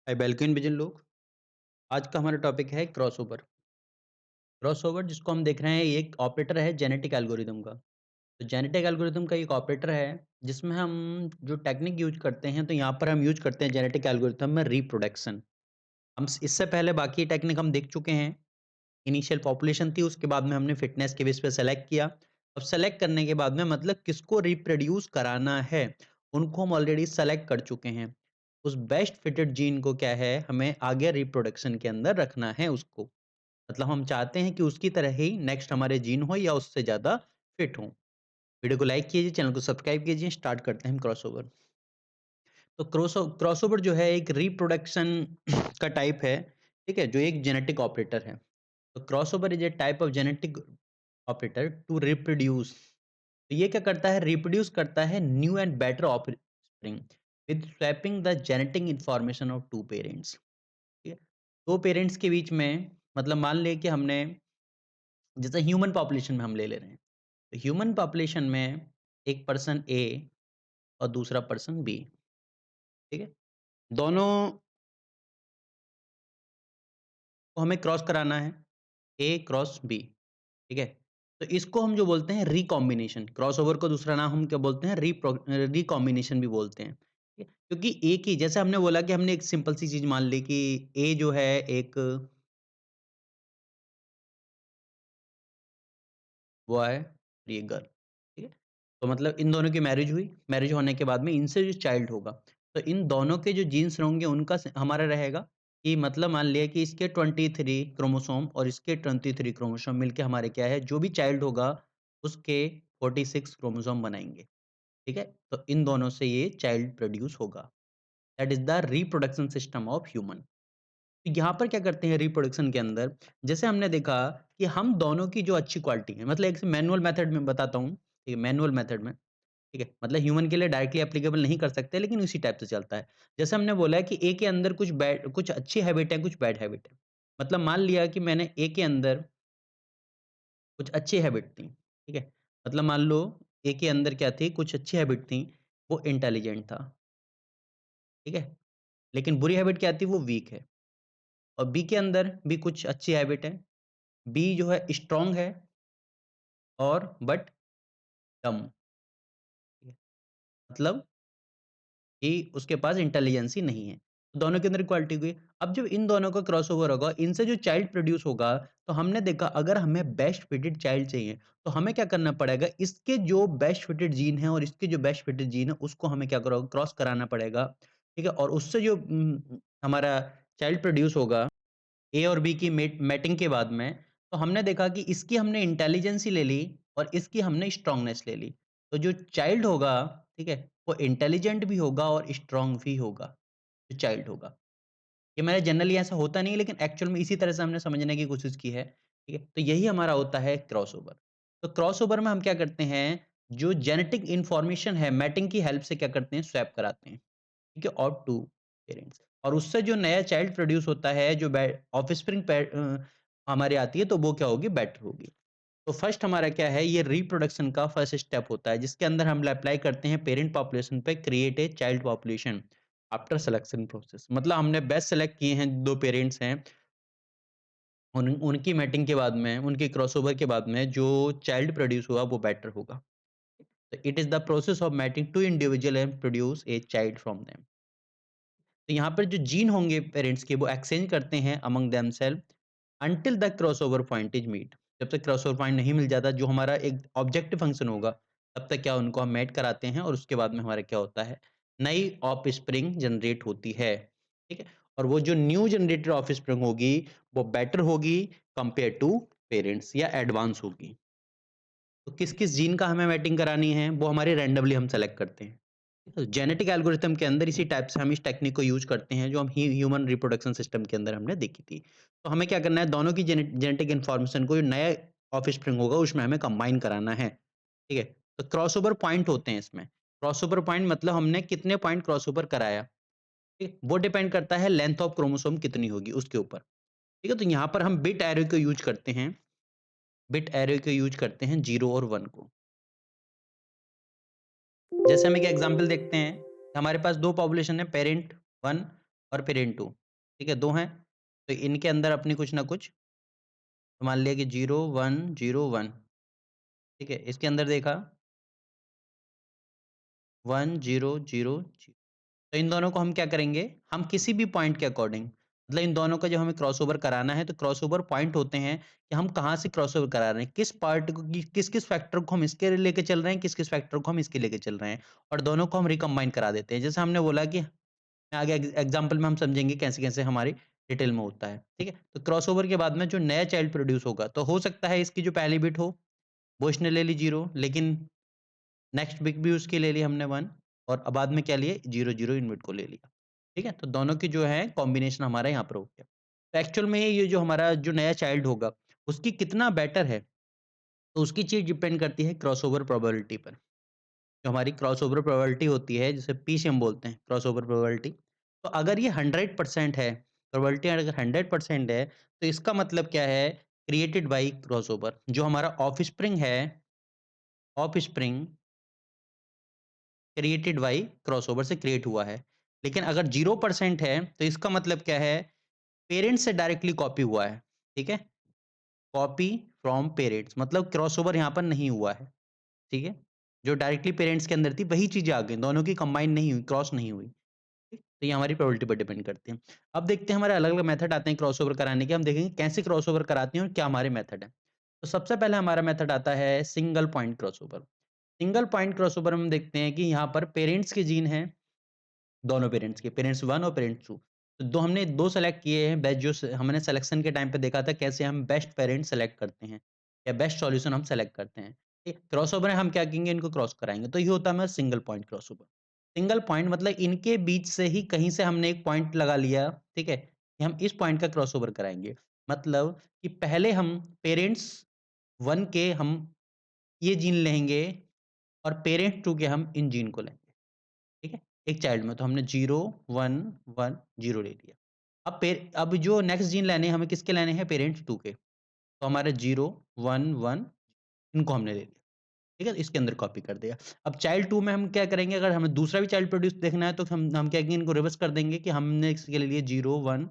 Hi welcome बिजन लोग। आज का हमारा टॉपिक है क्रॉसओवर। क्रॉसओवर जिसको हम देख रहे हैं ये एक ऑपरेटर है जेनेटिक एल्गोरिदम का। तो जेनेटिक एल्गोरिदम का एक ऑपरेटर है जिसमें हम जो टेक्निक यूज करते हैं, तो यहाँ पर हम यूज करते हैं जेनेटिक एल्गोरिदम में रिप्रोडक्शन। इससे पहले बाकी टेक्निक हम देख चुके हैं। इनिशियल पॉपुलेशन थी, उसके बाद में हमने फिटनेस के बेस पे सेलेक्ट किया। अब सेलेक्ट करने के बाद में मतलब किसको रिप्रोड्यूस कराना है, उनको हम ऑलरेडी सेलेक्ट कर चुके हैं। उस बेस्ट फिटेड जीन को क्या है, हमें आगे रिप्रोडक्शन के अंदर रखना है उसको। मतलब हम चाहते हैं कि उसकी तरह ही नेक्स्ट हमारे जीन हो या उससे ज़्यादा फिट हो। वीडियो को लाइक कीजिए, चैनल को सब्सक्राइब कीजिए। स्टार्ट करते हैं हम क्रॉसओवर। तो क्रॉसओवर जो है एक रिप्रोडक्शन का टाइप है, ठीक है, जो एक जेनेटिक ऑपरेटर है। तो crossover is a type of genetic operator to reproduce. तो ये क्या करता है, रिप्रोड्यूस करता है new and better offspring with swapping the genetic information of two parents. ठीक है, दो पेरेंट्स के बीच में, मतलब मान लें कि हमने, जैसे ह्यूमन पॉपुलेशन में हम ले ले रहे हैं, तो ह्यूमन पॉपुलेशन में एक पर्सन ए और दूसरा पर्सन बी। ठीक है, दोनों को हमें क्रॉस कराना है, ए क्रॉस बी। ठीक है, तो इसको हम जो बोलते हैं रिकॉम्बिनेशन। क्रॉसओवर को दूसरा नाम हम क्या बोलते हैं, रिकॉम्बिनेशन भी बोलते हैं। ठीक है? क्योंकि एक ही, जैसे हमने बोला कि हमने एक सिंपल सी चीज मान ली कि ए जो है एक बॉय और ये गर्ल। ठीक है, तो मतलब इन दोनों की मैरिज हुई, मैरिज होने के बाद में इनसे जो चाइल्ड होगा, तो इन दोनों के जो जीन्स होंगे उनका हमारा रहेगा कि, मतलब मान लिया कि इसके 23 क्रोमोसोम और इसके 23 क्रोमोसोम मिलके हमारे क्या है, जो भी चाइल्ड होगा उसके 46 क्रोमोसोम बनाएंगे। ठीक है, तो इन दोनों से ये चाइल्ड प्रोड्यूस होगा। That is the reproduction system of human. तो यहाँ पर क्या करते हैं रिप्रोडक्शन के अंदर, जैसे हमने देखा कि हम दोनों की जो अच्छी क्वालिटी है, मतलब एक मैनुअल मेथड में बताता हूँ। ठीक है, मैनुअल मेथड में, ठीक है, मतलब ह्यूमन के लिए डायरेक्टली एप्लीकेबल नहीं कर सकते, लेकिन उसी टाइप से चलता है। जैसे हमने बोला है कि ए के अंदर कुछ अच्छी हैबिट है, कुछ बैड हैबिट है। मतलब मान लिया कि मैंने ए के अंदर कुछ अच्छी हैबिट थी, ठीक है, मतलब मान लो ए के अंदर क्या थी, कुछ अच्छी हैबिट थी, वो इंटेलिजेंट था। ठीक है, लेकिन बुरी हैबिट क्या थी, वो वीक है। और बी के अंदर भी कुछ अच्छी हैबिट है। बी जो है स्ट्रॉन्ग है और बट डम। मतलब कि उसके पास इंटेलिजेंस ही नहीं है। तो दोनों के अंदर इक्वालिटी हुई। अब जब इन दोनों का क्रॉसओवर होगा, इनसे जो चाइल्ड प्रोड्यूस होगा, तो हमने देखा अगर हमें बेस्ट फिटेड चाइल्ड चाहिए, तो हमें क्या करना पड़ेगा, इसके जो बेस्ट फिटेड जीन है और इसके जो बेस्ट फिटेड जीन है, उसको हमें क्या करो क्रॉस कराना पड़ेगा। ठीक है, और उससे जो हमारा चाइल्ड प्रोड्यूस होगा ए और बी की मैटिंग के बाद में, तो हमने देखा कि इसकी हमने इंटेलिजेंस ही ले ली और इसकी हमने स्ट्रांगनेस ले ली। तो जो चाइल्ड होगा, ठीक है, वो इंटेलिजेंट भी होगा और स्ट्रांग भी होगा, जो चाइल्ड होगा। ये मेरा जनरली ऐसा होता नहीं है, लेकिन एक्चुअल में इसी तरह से हमने समझने की कोशिश की है। ठीक है, तो यही हमारा होता है क्रॉसओवर। तो क्रॉसओवर में हम क्या करते हैं, जो जेनेटिक इन्फॉर्मेशन है मैटिंग की हेल्प से क्या करते हैं, स्वैप कराते हैं। ठीक है, और टू पेरेंट्स, और उससे जो नया चाइल्ड प्रोड्यूस होता है, जो ऑफस्प्रिंग हमारे आती है, तो वो क्या होगी, बेटर होगी। तो फर्स्ट हमारा क्या है, ये रिप्रोडक्शन का फर्स्ट स्टेप होता है, जिसके अंदर हम अप्लाई करते हैं पेरेंट पॉपुलेशन पे, create a child population after selection process. मतलब हमने बेस्ट सेलेक्ट किए हैं, दो पेरेंट्स हैं, उनकी मैटिंग के बाद में, उनके क्रॉसओवर के बाद में जो चाइल्ड प्रोड्यूस हुआ वो बेटर होगा। तो it is the process of mating two individual and produce a child from them. तो यहाँ पर जो जीन होंगे पेरेंट्स के, वो एक्सचेंज करते हैं among themselves until the crossover point is meet. जब तक क्रॉसओवर पॉइंट नहीं मिल जाता, जो हमारा एक ऑब्जेक्टिव फंक्शन होगा, तब तक क्या उनको हम मैट कराते हैं, और उसके बाद में हमारा क्या होता है, नई ऑफस्प्रिंग जनरेट होती है। ठीक है, और वो जो न्यू जनरेटेड ऑफस्प्रिंग होगी, वो बेटर होगी कंपेयर टू पेरेंट्स, या एडवांस होगी। तो किस-किस जीन का हमें मैटिंग करानी है, वो हमारे रैंडमली हम सेलेक्ट करते हैं। तो जेनेटिक एल्गोरिथम के अंदर इसी टाइप से हम इस टेक्निक को यूज़ करते हैं, जो हम ह्यूमन रिप्रोडक्शन सिस्टम के अंदर हमने देखी थी। तो हमें क्या करना है, दोनों की जेनेटिक इन्फॉर्मेशन को, जो नया ऑफस्प्रिंग होगा उसमें हमें कंबाइन कराना है। ठीक है? तो क्रॉसओवर पॉइंट होते हैं इसमें। क्रॉसओवर पॉइंट मतलब हमने कितने पॉइंट क्रॉसओवर कराया, ठीक है? वो डिपेंड करता है लेंथ ऑफ क्रोमोसोम कितनी होगी उसके ऊपर। ठीक है? तो यहाँ पर हम बिट एरो को यूज़ करते हैं, बिट एरो को यूज़ करते हैं 0 और 1 को। जैसे हम एक एग्जांपल देखते हैं, हमारे पास 2 पॉपुलेशन है, पेरेंट 1 और पेरेंट 2, ठीक है, 2 हैं। तो इनके अंदर अपनी कुछ ना कुछ, तो मान लिया कि 0, 1, 0, 1, ठीक है। इसके अंदर देखा 1, 0, 0, तो इन दोनों को हम क्या करेंगे, हम किसी भी पॉइंट के अकॉर्डिंग, मतलब इन दोनों का जब हमें क्रॉसओवर कराना है, तो क्रॉसओवर पॉइंट होते हैं कि हम कहाँ से क्रॉसओवर करा रहे हैं, किस पार्ट को, किस-किस फैक्टर को हम इसके लेके चल रहे हैं, किस-किस फैक्टर को हम इसके लेके चल रहे हैं, और दोनों को हम रिकम्बाइन करा देते हैं। जैसे हमने बोला कि आगे एग्जाम्पल में हम समझेंगे कैसे-कैसे हमारी डिटेल में होता है, ठीक है? तो क्रॉसओवर के बाद में जो नया चाइल्ड प्रोड्यूस होगा, तो हो सकता है इसकी जो पहली बिट हो, वो इसने ले ली 0, लेकिन नेक्स्ट बिट भी उसकी ले ली हमने 1, और अब बाद में क्या लिए 0, 0 इन बिट को ले लिया, ठीक है? तो दोनों की जो है कॉम्बिनेशन हमारा यहाँ पर हो गया। तो एक्चुअल में ये जो हमारा जो नया चाइल्ड होगा, उसकी कितना बेटर है, तो उसकी चीज़ डिपेंड करती है क्रॉसओवर प्रोबेबिलिटी पर। जो हमारी क्रॉसओवर प्रोबेबिलिटी होती है, जिसे पीसीएम बोलते हैं, क्रॉसओवर प्रोबेबिलिटी। तो अगर ये 100% है, प्रोबेबिलिटी अगर 100% है, तो इसका मतलब क्या है, क्रिएटेड बाय क्रॉसओवर। जो हमारा ऑफस्प्रिंग है, ऑफस्प्रिंग क्रिएटेड बाय क्रॉसओवर से क्रिएट हुआ है। लेकिन अगर 0% है, तो इसका मतलब क्या है, पेरेंट्स से डायरेक्टली कॉपी हुआ है, ठीक है? कॉपी फ्रॉम पेरेंट्स, मतलब क्रॉसओवर यहाँ पर नहीं हुआ है, ठीक है? जो डायरेक्टली पेरेंट्स के अंदर थी, वही चीज़ें आ गई, दोनों की कंबाइन नहीं हुई, क्रॉस नहीं हुई। ठीक? तो ये हमारी प्रोबेबिलिटी पर डिपेंड करती है। अब देखते हैं हमारे अलग-अलग मेथड आते हैं क्रॉसओवर कराने के, हम देखेंगे कैसे क्रॉसओवर कराते हैं और क्या हमारे मेथड हैं। तो सबसे पहले हमारा मेथड आता है single point crossover. Single point crossover में हम देखते हैं कि यहाँ पर पेरेंट्स के जीन हैं, दोनों पेरेंट्स के, पेरेंट्स 1 और पेरेंट्स 2। तो दो हमने 2 सेलेक्ट किए हैं, बेस्ट जो हमने सिलेक्शन के टाइम पे देखा था कैसे हम बेस्ट पेरेंट सेलेक्ट करते हैं या बेस्ट सॉल्यूशन हम सेलेक्ट करते हैं। ठीक, क्रॉसओवर में हम क्या करेंगे, इनको क्रॉस कराएँगे। तो ये होता है हमारा single point crossover. Single point मतलब इनके बीच से ही कहीं से हमने एक पॉइंट लगा लिया, ठीक है? कि हम इस पॉइंट का क्रॉसओवर कराएँगे। मतलब कि पहले हम पेरेंट्स 1 के हम ये जीन लेंगे और पेरेंट्स 2 के हम इन जीन को लेंगे। ठीक है? एक चाइल्ड में तो हमने 0, 1, 1, 0 ले लिया। अब जो नेक्स्ट जीन लेने हैं, हमें किसके लेने हैं? पेरेंट्स 2 के। तो हमारे 0, 1, 1 इनको हमने ले लिया। ठीक है? इसके अंदर कॉपी कर दिया। अब चाइल्ड 2 में हम क्या करेंगे, अगर हमें दूसरा भी चाइल्ड प्रोड्यूस देखना है, तो हम क्या करेंगे, इनको रिवर्स कर देंगे कि हमने इसके ले लिए 0, 1,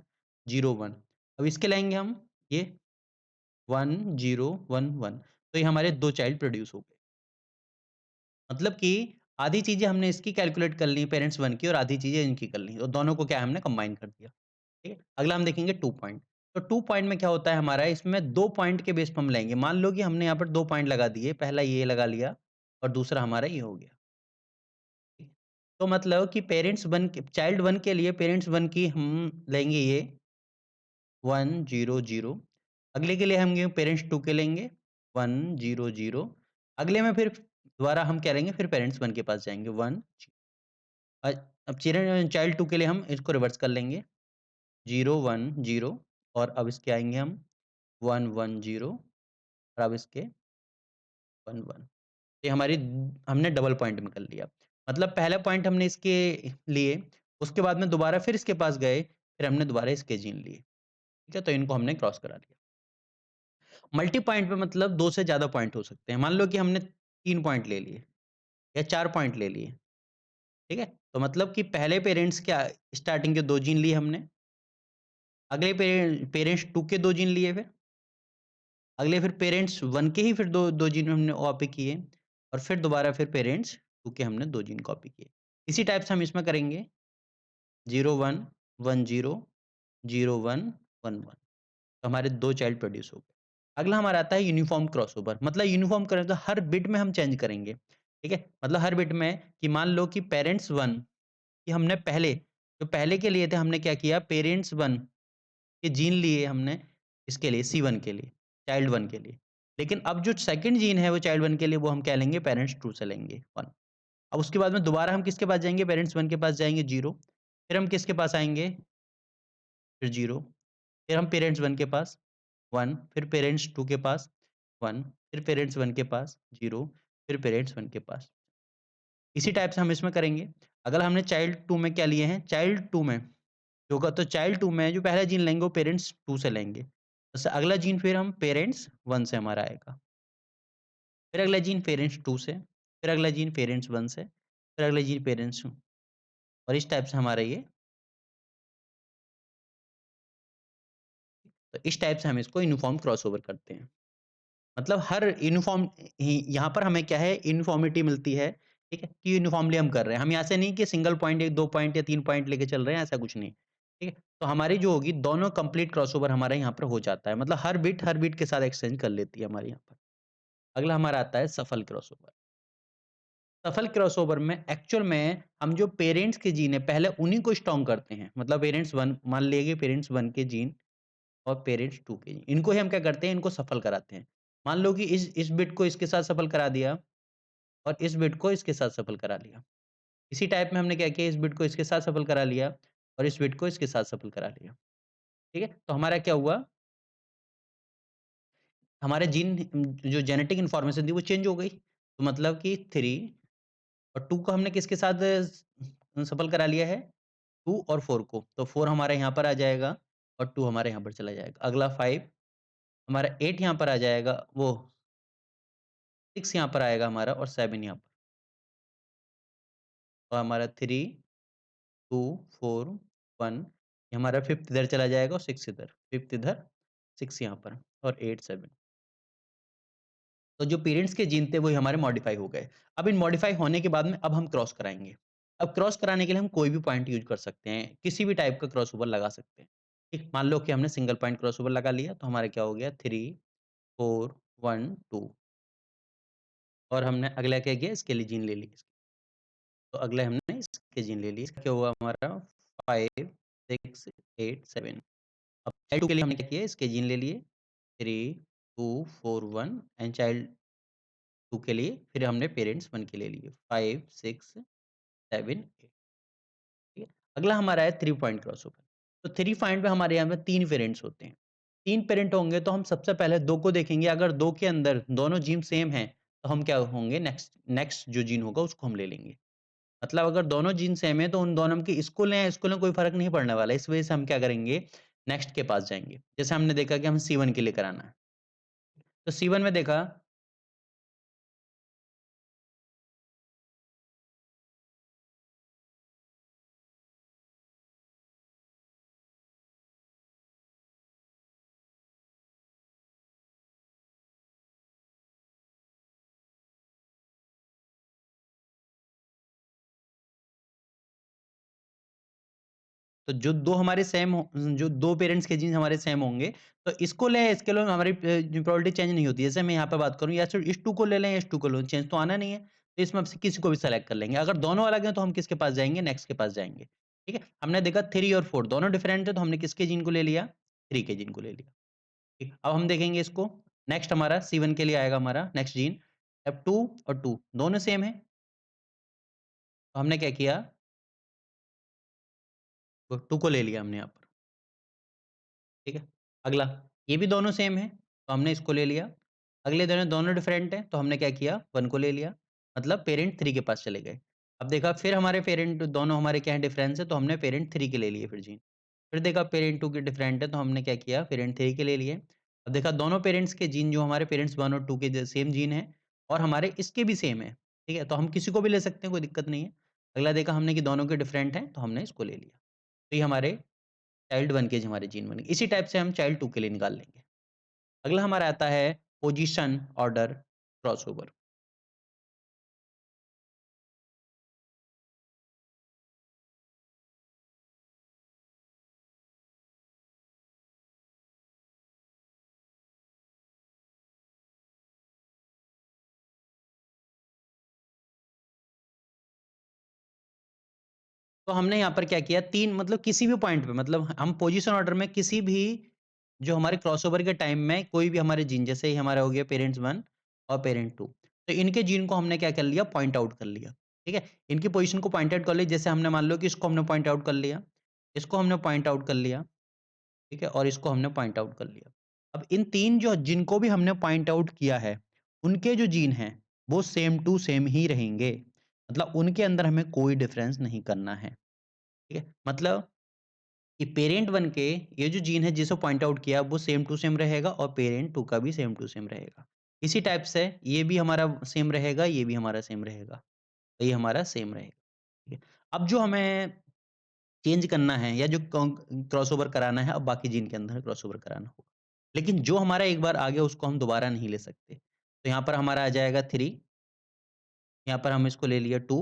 0, 1। अब इसके लाएँगे हम ये 1, 0, 1, 1। तो ये हमारे 2 चाइल्ड प्रोड्यूस हो गए। मतलब कि आधी चीज़ें हमने इसकी कैलकुलेट कर ली पेरेंट्स 1 की, और आधी चीज़ें इनकी कर ली, और दोनों को क्या है, हमने कंबाइन कर दिया। ठीक है? अगला हम देखेंगे 2 पॉइंट। तो 2 पॉइंट में क्या होता है हमारा, इसमें 2 पॉइंट के बेस पे हम लेंगे। मान लो कि हमने यहाँ पर 2 पॉइंट लगा दिए, पहला ये लगा लिया और दूसरा हमारा ये हो गया। ठीक है? तो मतलब कि पेरेंट्स 1 के चाइल्ड 1 के लिए पेरेंट्स 1 की हम लेंगे ये 1, 0, 0। अगले के लिए हम ये पेरेंट्स 2 के लेंगे 1, 0, 0। अगले में फिर दोबारा हम क्या लेंगे, फिर पेरेंट्स 1 के पास जाएँगे 1। अ, अब चाइल्ड 2 के लिए हम इसको रिवर्स कर लेंगे 0, 1, 0, और अब इसके आएँगे हम 1, 1, 0, और अब इसके 1, 1। ये हमारी हमने डबल पॉइंट में कर लिया। मतलब पहला पॉइंट हमने इसके लिए, उसके बाद में दोबारा फिर इसके पास गए, फिर हमने दोबारा इसके जीन लिए। ठीक है? तो इनको हमने क्रॉस करा लिया। मल्टी पॉइंट पे मतलब 2 से ज़्यादा पॉइंट हो सकते हैं। मान लो कि हमने 3 पॉइंट ले लिए या 4 पॉइंट ले लिए। ठीक है? तो मतलब कि पहले पेरेंट्स क्या, स्टार्टिंग के 2 जीन लिए हमने, अगले पेरेंट्स 2 के 2 जीन लिए फिर, अगले फिर पेरेंट्स 1 के ही फिर 2 जीन हमने कॉपी किए, और फिर दोबारा फिर पेरेंट्स 2 के हमने 2 जीन कॉपी किए। इसी टाइप से हम इसमें करेंगे 0, 1, 1, 0, 0, 1, 1, 1। तो हमारे 2 चाइल्ड प्रोड्यूस हो गए। अगला हमारा आता है यूनिफ़ॉर्म क्रॉसओवर, मतलब यूनिफ़ॉर्म करें तो हर बिट में हम चेंज करेंगे। ठीक है? मतलब हर बिट में कि मान लो कि पेरेंट्स 1 कि हमने पहले, जो पहले के लिए थे, हमने क्या किया, पेरेंट्स 1 के जीन लिए हमने इसके लिए C1 के लिए, चाइल्ड 1 के लिए। लेकिन अब जो सेकंड जीन है वो चाइल्ड 1 के लिए, वो हम क्या लेंगे, पेरेंट्स 2 से लेंगे 1। अब उसके बाद में दोबारा हम किसके पास जाएँगे, पेरेंट्स 1 के पास जाएँगे 0, फिर हम किसके पास आएँगे, फिर 0, फिर हम पेरेंट्स 1 के पास 1, फिर पेरेंट्स 2 के पास 1, फिर पेरेंट्स 1 के पास 0, फिर पेरेंट्स 1 के पास। इसी टाइप से हम इसमें करेंगे। अगर हमने चाइल्ड 2 में क्या लिए हैं, चाइल्ड 2 में जो होगा, तो चाइल्ड 2 में जो पहला जीन लेंगे वो पेरेंट्स 2 से लेंगे। उससे अगला जीन फिर हम पेरेंट्स 1 से हमारा आएगा। फिर अगला जीन पेरेंट्स 2 से, फिर अगला जीन पेरेंट्स 1 से, फिर अगला जीन पेरेंट्स 2, और इस टाइप से हमारा ये तो इस टाइप से हम इसको यूनिफ़ॉर्म क्रॉसओवर करते हैं। मतलब हर यूनिफ़ॉर्म ही यहाँ पर हमें क्या है यूनिफ़ॉर्मिटी मिलती है, ठीक है? कि यूनिफ़ॉर्मली हम कर रहे हैं। हम यहाँ से नहीं कि सिंगल पॉइंट 1, 2 पॉइंट या 3 पॉइंट लेके चल रहे हैं, ऐसा कुछ नहीं, ठीक है? तो हमारी जो होगी दोनों कंप्लीट क्रॉसओवर हमारे यहाँ पर हो जाता है। मतलब हर बिट के साथ एक्सचेंज कर लेती है हमारे यहाँ पर। अगला हमारा आता है सफल क्रॉसओवर। सफल क्रॉसओवर में एक्चुअल में हम जो पेरेंट्स के जीन है पहले उन्हीं को स्ट्रॉन्ग करते हैं। मतलब पेरेंट्स 1 मान लीजिए पेरेंट्स 1 के जीन और पेरेंट्स 2 के जीन, इनको ही हम क्या करते हैं इनको सफल कराते हैं। मान लो कि इस बिट को इसके साथ सफल करा दिया और इस बिट को इसके साथ सफल करा लिया। इसी टाइप में हमने क्या किया इस बिट को इसके साथ सफल करा लिया और इस बिट को इसके साथ सफल करा लिया। ठीक है? तो हमारा क्या हुआ हमारे जीन जो जेनेटिक इन्फॉर्मेशन थी वो चेंज हो गई। तो मतलब कि 3 और 2 को हमने किसके साथ सफल करा लिया है? 2 और 4 को। तो 4 हमारे यहाँ पर आ जाएगा और 2 हमारे यहाँ पर चला जाएगा। अगला 5 हमारा 8 यहाँ पर आ जाएगा, वो 6 यहाँ पर आएगा हमारा और 7 यहाँ पर। तो हमारा 3, 2, 4, 1 ये हमारा 5th इधर चला जाएगा और 6 इधर। 5th इधर, 6 यहाँ पर और 8, 7 तो जो पेरेंट्स के जीन थे वही हमारे मॉडिफाई हो गए। अब इन मॉडिफाई होने के बाद में अब हम क्रॉस कराएँगे। अब क्रॉस कराने के लिए हम कोई भी पॉइंट यूज़ कर सकते हैं, किसी भी टाइप का क्रॉसओवर लगा सकते हैं। ठीक, मान लो कि हमने सिंगल पॉइंट क्रॉसओवर लगा लिया तो हमारा क्या हो गया 3, 4, 1, 2 और हमने अगला क्या किया इसके लिए जीन ले ली। तो अगले हमने इसके जीन ले लिए। इसका क्या हुआ हमारा 5, 6, 8, 7 अब चाइल्ड 2 के लिए हमने क्या किया इसके जीन ले लिए 3, 2, 4, 1 एंड चाइल्ड 2 के लिए फिर हमने पेरेंट्स 1 के ले लिए 5, 6, 7, 8 ठीक है। अगला हमारा है 3 पॉइंट क्रॉसओवर। तो 3 पॉइंट में हमारे यहाँ में 3 पेरेंट्स होते हैं। 3 पेरेंट होंगे तो हम सबसे पहले 2 को देखेंगे, अगर 2 के अंदर दोनों जीन सेम हैं, तो हम क्या होंगे नेक्स्ट नेक्स्ट जो जीन होगा उसको हम ले लेंगे। मतलब अगर दोनों जीन सेम है तो उन दोनों में की इसको लें कोई फ़र्क नहीं पड़ने वाला है। इस वजह से हम क्या करेंगे नेक्स्ट के पास जाएँगे। जैसे हमने देखा कि हमें C1 के लिए कराना है। तो C1 में देखा तो जो 2 हमारे सेम हो जो 2 पेरेंट्स के जीन्स हमारे सेम होंगे, तो इसको लें, इसके लो हमारी प्रोबेबिलिटी चेंज नहीं होती है। जैसे मैं यहाँ पे बात करूँ या फिर इस 2 को ले लें या इस 2 को लो, चेंज तो आना नहीं है। तो इसमें से किसी को भी सेलेक्ट कर लेंगे। अगर दोनों अलग हैं तो हम किसके पास जाएँगे? नेक्स्ट के पास जाएँगे। ठीक है? हमने देखा 3 और 4 दोनों डिफरेंट है तो हमने किसके जीन को ले लिया? 3 के जीन को ले लिया। ठीक, अब हम देखेंगे इसको। नेक्स्ट हमारा C1 के लिए आएगा हमारा नेक्स्ट जीन। अब 2 और 2 दोनों सेम है। तो हमने क्या किया? तो 2 को ले लिया हमने यहाँ पर। ठीक है? अगला, ये भी दोनों सेम है, तो हमने इसको ले लिया। अगले दोनों दोनों डिफरेंट हैं, तो हमने क्या किया 1 को ले लिया। मतलब पेरेंट 3 के पास चले गए। अब देखा फिर हमारे पेरेंट दोनों हमारे क्या है डिफरेंस है, तो हमने पेरेंट 3 के ले लिए फिर जीन। फिर देखा पेरेंट 2 के डिफरेंट है, तो हमने क्या किया पेरेंट 3 के ले लिए। अब देखा दोनों पेरेंट्स के जीन जो हमारे पेरेंट्स 1 और 2 के ज सेम जीन है और हमारे इसके भी सेम है। ठीक है? तो हम किसी को भी ले सकते हैं, कोई दिक्कत नहीं है। अगला देखा हमने कि दोनों के डिफरेंट हैं, तो हमने इसको ले लिया। तो ये हमारे चाइल्ड 1 के जो हमारे जीन बन गए। इसी टाइप से हम चाइल्ड 2 के लिए निकाल लेंगे। अगला हमारा आता है पोजीशन ऑर्डर क्रॉसओवर। तो हमने यहाँ पर क्या किया 3 मतलब किसी भी पॉइंट पे मतलब हम पोजीशन ऑर्डर में किसी भी जो हमारे क्रॉसओवर के टाइम में कोई भी हमारे जीन जैसे ही हमारा हो गया पेरेंट्स 1 और पेरेंट 2 तो इनके जीन को हमने क्या कर लिया पॉइंट आउट कर लिया। ठीक है? इनकी पोजीशन को पॉइंट आउट कर लिया जैसे हमने मान लो कि इसको हमने पॉइंट आउट कर लिया, इसको हमने पॉइंट आउट कर लिया, ठीक है? और इसको हमने पॉइंट आउट कर लिया। अब इन 3 जो जिनको भी हमने पॉइंट आउट किया है, उनके जो जीन हैं, वो सेम टू सेम ही रहेंगे। मतलब उनके अंदर हमें कोई डिफरेंस नहीं करना है। ठीक है? मतलब कि पेरेंट 1 के ये जो जीन है जिसे पॉइंट आउट किया वो सेम टू सेम रहेगा और पेरेंट 2 का भी सेम टू सेम रहेगा। इसी टाइप से ये भी हमारा सेम रहेगा, ये भी हमारा सेम रहेगा, ये हमारा सेम रहेगा। ठीक है? अब जो हमें चेंज करना है या जो क्रॉसओवर कराना है, अब बाकी जीन के अंदर क्रॉसओवर कराना होगा। लेकिन जो हमारा एक बार आ गया उसको हम दोबारा नहीं ले सकते। तो यहाँ पर हमारा आ जाएगा 3, यहाँ पर हम इसको ले लिया 2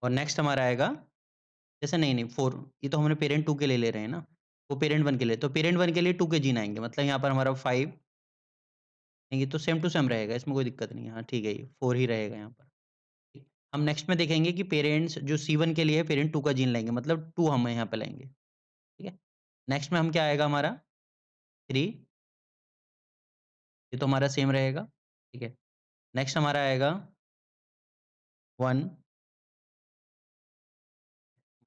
और नेक्स्ट हमारा आएगा जैसे नहीं, नहीं 4 ये तो हमने पेरेंट 2 के लिए ले रहे हैं ना, वो पेरेंट 1 के लिए, तो पेरेंट 1 के लिए 2 के जीन आएँगे मतलब यहाँ पर हमारा 5 नहीं, ये तो सेम टू सेम रहेगा, इसमें कोई दिक्कत नहीं है। हाँ, ठीक है ये 4 ही रहेगा यहाँ पर। ठीक। हम नेक्स्ट में देखेंगे कि पेरेंट्स जो C1 के लिए है पेरेंट 2 का जीन लेंगे मतलब 2 हम यहाँ पे लेंगे, ठीक है? नेक्स्ट में हम क्या आएगा हमारा 3 ये तो हमारा सेम रहेगा, ठीक है? नेक्स्ट हमारा आएगा 1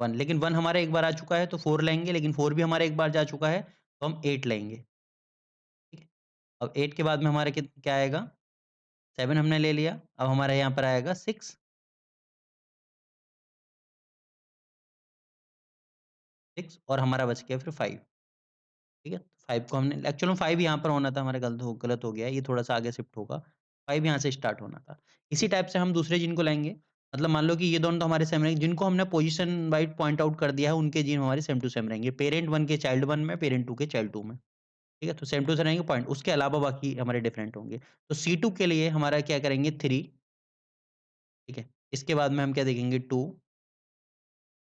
1 लेकिन 1 हमारा एक बार आ चुका है तो 4 लेंगे, लेकिन 4 भी हमारा एक बार जा चुका है तो हम 8 लेंगे, ठीक है? अब 8 के बाद में हमारा क्या आएगा 7 हमने ले लिया, अब हमारा यहाँ पर आएगा 6 6 और हमारा बच गया फिर 5 ठीक है? 5 को हमने एक्चुअल में 5 यहाँ पर होना था, हमारा गलत हो गया है, ये थोड़ा-सा आगे शिफ्ट होगा। 5 यहाँ से स्टार्ट होना था। इसी टाइप से हम दूसरे जीन को लाएँगे, मतलब मान लो कि ये दोनों तो हमारे सेम रहेंगे, जिनको हमने पोज़ीशन वाइज़ पॉइंट आउट कर दिया है, उनके जीन हमारे सेम टू सेम रहेंगे। पेरेंट 1 के चाइल्ड 1 में, पेरेंट 2 के चाइल्ड 2 में, ठीक है? तो सेम टू सेम रहेंगे पॉइंट, उसके अलावा बाकी हमारे डिफरेंट होंगे। तो C2 के लिए हमारा क्या करेंगे 3 ठीक है? इसके बाद में हम क्या देखेंगे 2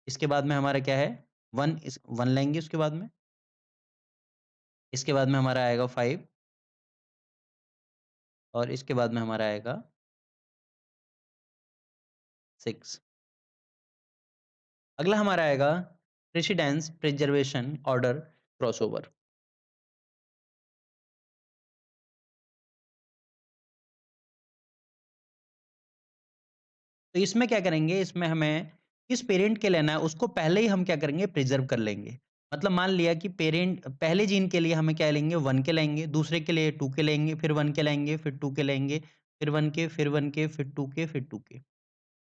इसके बाद में हमारा क्या है 1 1 लेंगे उसके बाद में, इसके बाद में हमारा आएगा 5 और इसके बाद में हमारा आएगा 6 अगला हमारा आएगा प्रेसिडेंस प्रिजर्वेशन ऑर्डर क्रॉसओवर। तो इसमें क्या करेंगे, इसमें हमें किस पेरेंट के लेना है उसको पहले ही हम क्या करेंगे प्रिजर्व कर लेंगे। मतलब मान लिया कि पेरेंट पहले जीन के लिए हमें क्या लेंगे 1 के लेंगे, दूसरे के लिए 2 के लेंगे, फिर 1 के लेंगे, फिर 2 के लेंगे, फिर 1 के, फिर 1 के, फिर 2 के, फिर 2 के।